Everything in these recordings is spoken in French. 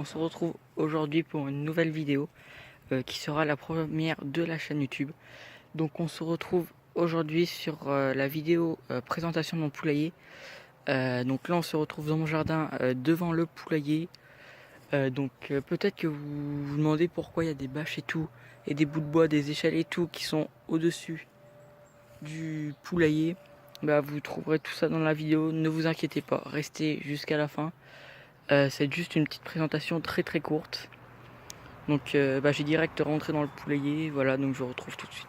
se retrouve aujourd'hui pour une nouvelle vidéo qui sera la première de la chaîne YouTube. Donc on se retrouve aujourd'hui sur la vidéo présentation de mon poulailler. Donc là on se retrouve dans mon jardin devant le poulailler. Donc peut-être que vous vous demandez pourquoi il y a des bâches et tout, et des bouts de bois, des échelles et tout qui sont au-dessus du poulailler. Bah, vous trouverez tout ça dans la vidéo, ne vous inquiétez pas, restez jusqu'à la fin. C'est juste une petite présentation très très courte. Donc j'ai direct rentré dans le poulailler, voilà, donc je vous retrouve tout de suite.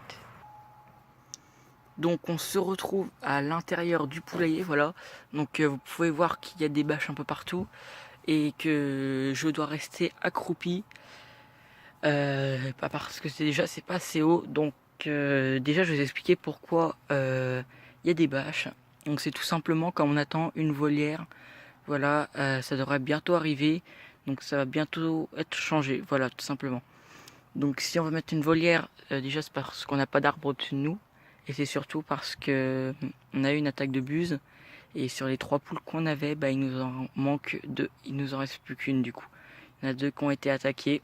Donc on se retrouve à l'intérieur du poulailler, voilà. Donc vous pouvez voir qu'il y a des bâches un peu partout et que je dois rester accroupi. Pas parce que c'est pas assez haut. Donc déjà je vais vous expliquer pourquoi il y a des bâches. Donc c'est tout simplement quand on attend une volière. Voilà, ça devrait bientôt arriver. Donc ça va bientôt être changé, voilà, tout simplement. Donc si on veut mettre une volière, déjà c'est parce qu'on n'a pas d'arbre au-dessus de nous. Et c'est surtout parce que on a eu une attaque de buse. Et sur les 3 poules qu'on avait, il nous en manque 2. Il nous en reste plus qu'une du coup. Il y en a 2 qui ont été attaquées.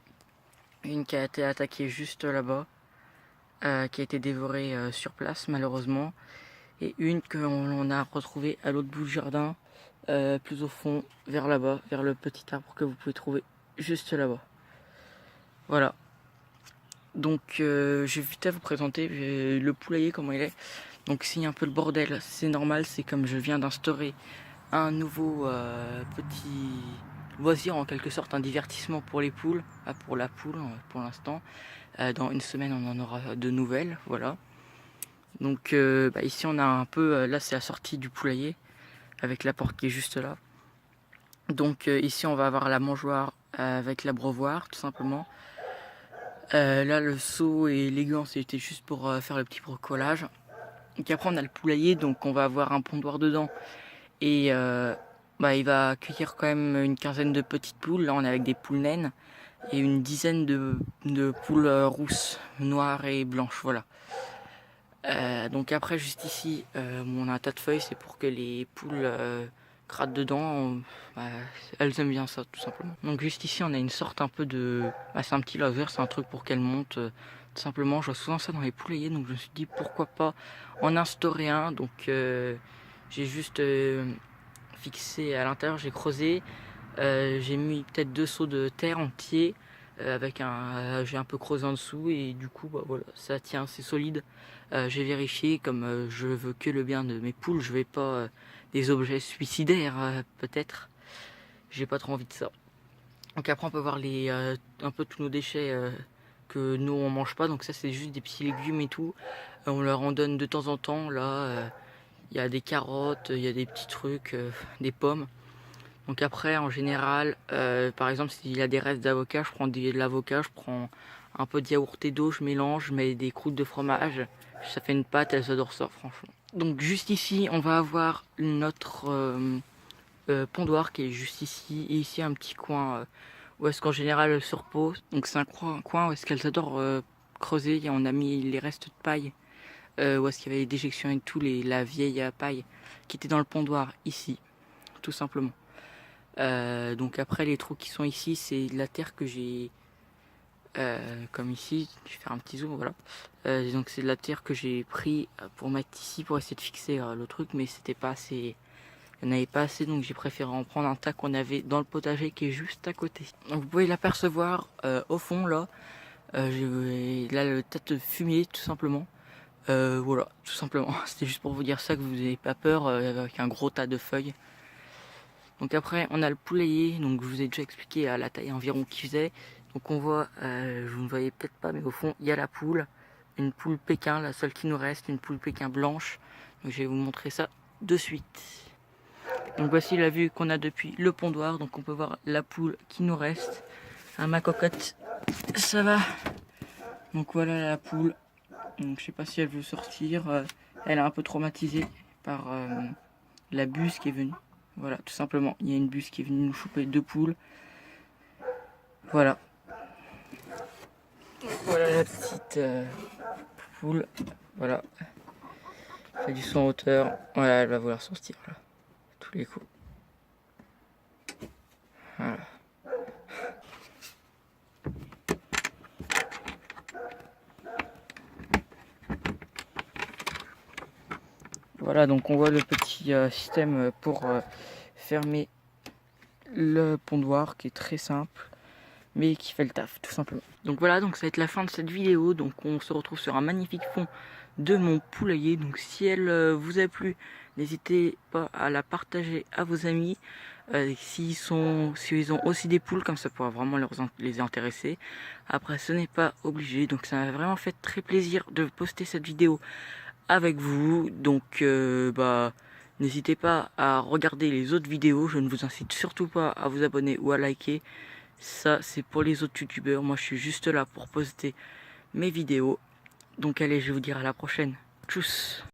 Une qui a été attaquée juste là-bas. Qui a été dévorée sur place malheureusement. Et une qu'on a retrouvée à l'autre bout du jardin. Plus au fond, vers là-bas, vers le petit arbre que vous pouvez trouver juste là-bas. Voilà. Donc je vais vite à vous présenter le poulailler, comment il est. Donc s'il y a un peu le bordel, c'est normal, c'est comme je viens d'instaurer un nouveau petit loisir, en quelque sorte un divertissement pour les poules, pour la poule pour l'instant. Dans une semaine on en aura de nouvelles, voilà. Donc ici on a un peu, là c'est la sortie du poulailler, avec la porte qui est juste là. Donc ici on va avoir la mangeoire avec l'abreuvoir tout simplement. Là le seau et les gants c'était juste pour faire le petit bricolage. Donc après on a le poulailler, donc on va avoir un pondoir dedans. Et il va accueillir quand même une quinzaine de petites poules. Là on est avec des poules naines. Et une dizaine de poules rousses, noires et blanches, voilà. Donc après juste ici on a un tas de feuilles, c'est pour que les poules grattent dedans. Elles aiment bien ça tout simplement. Donc juste ici on a une sorte un peu de... c'est un petit laser, c'est un truc pour qu'elles montent. Tout simplement, je vois souvent ça dans les poulaillers, donc je me suis dit pourquoi pas en instaurer un. Donc j'ai juste fixé à l'intérieur, j'ai creusé. J'ai mis peut-être 2 seaux de terre entiers j'ai un peu creusé en dessous et du coup voilà, ça tient, c'est solide. J'ai vérifié, comme je veux que le bien de mes poules, je vais pas des objets suicidaires peut-être. J'ai pas trop envie de ça. Donc après on peut voir un peu tous nos déchets que nous on mange pas. Donc ça c'est juste des petits légumes et tout. On leur en donne de temps en temps. Là il y a des carottes, il y a des petits trucs, des pommes. Donc après, en général, par exemple, s'il y a des restes d'avocat, je prends de l'avocat, je prends un peu de yaourt et d'eau, je mélange, je mets des croûtes de fromage. Ça fait une pâte, elles adorent ça, franchement. Donc juste ici, on va avoir notre pondoir qui est juste ici. Et ici, un petit coin où est-ce qu'en général elles se reposent. Donc c'est un coin où est-ce qu'elles adorent creuser. Et on a mis les restes de paille, où est-ce qu'il y avait les déjections et tout, la vieille paille qui était dans le pondoir, ici, tout simplement. Donc après les trous qui sont ici, c'est de la terre que j'ai comme ici, je vais faire un petit zoom, voilà. Donc c'est de la terre que j'ai pris pour mettre ici pour essayer de fixer le truc, mais c'était pas assez, il n'y en avait pas assez, donc j'ai préféré en prendre un tas qu'on avait dans le potager qui est juste à côté. Donc vous pouvez l'apercevoir au fond là, là le tas de fumier tout simplement. Voilà, tout simplement. C'était juste pour vous dire ça, que vous n'ayez pas peur avec un gros tas de feuilles. Donc après on a le poulailler, donc je vous ai déjà expliqué à la taille environ qu'il faisait. Donc on voit, vous ne voyez peut-être pas, mais au fond il y a la poule, une poule Pékin, la seule qui nous reste, une poule Pékin blanche. Donc je vais vous montrer ça de suite. Donc voici la vue qu'on a depuis le pondoir, donc on peut voir la poule qui nous reste. Ah, ma cocotte, ça va. Donc voilà la poule, donc je sais pas si elle veut sortir, elle est un peu traumatisée par la buse qui est venue. Voilà, tout simplement, il y a une buse qui est venue nous choper 2 poules. Voilà. Voilà la petite poule. Voilà. Fait du son en hauteur. Voilà, elle va vouloir sortir là. Tous les coups. Voilà. Voilà, donc on voit le petit système pour fermer le pondoir qui est très simple mais qui fait le taf tout simplement. Donc voilà, donc ça va être la fin de cette vidéo. Donc on se retrouve sur un magnifique fond de mon poulailler. Donc si elle vous a plu, n'hésitez pas à la partager à vos amis. S'ils ont aussi des poules, comme ça pourra vraiment les intéresser. Après, ce n'est pas obligé. Donc ça m'a vraiment fait très plaisir de poster cette vidéo avec vous. Donc n'hésitez pas à regarder les autres vidéos. Je ne vous incite surtout pas à vous abonner ou à liker. Ça, c'est pour les autres youtubeurs. Moi, je suis juste là pour poster mes vidéos. Donc allez, je vais vous dire à la prochaine. Tchuss!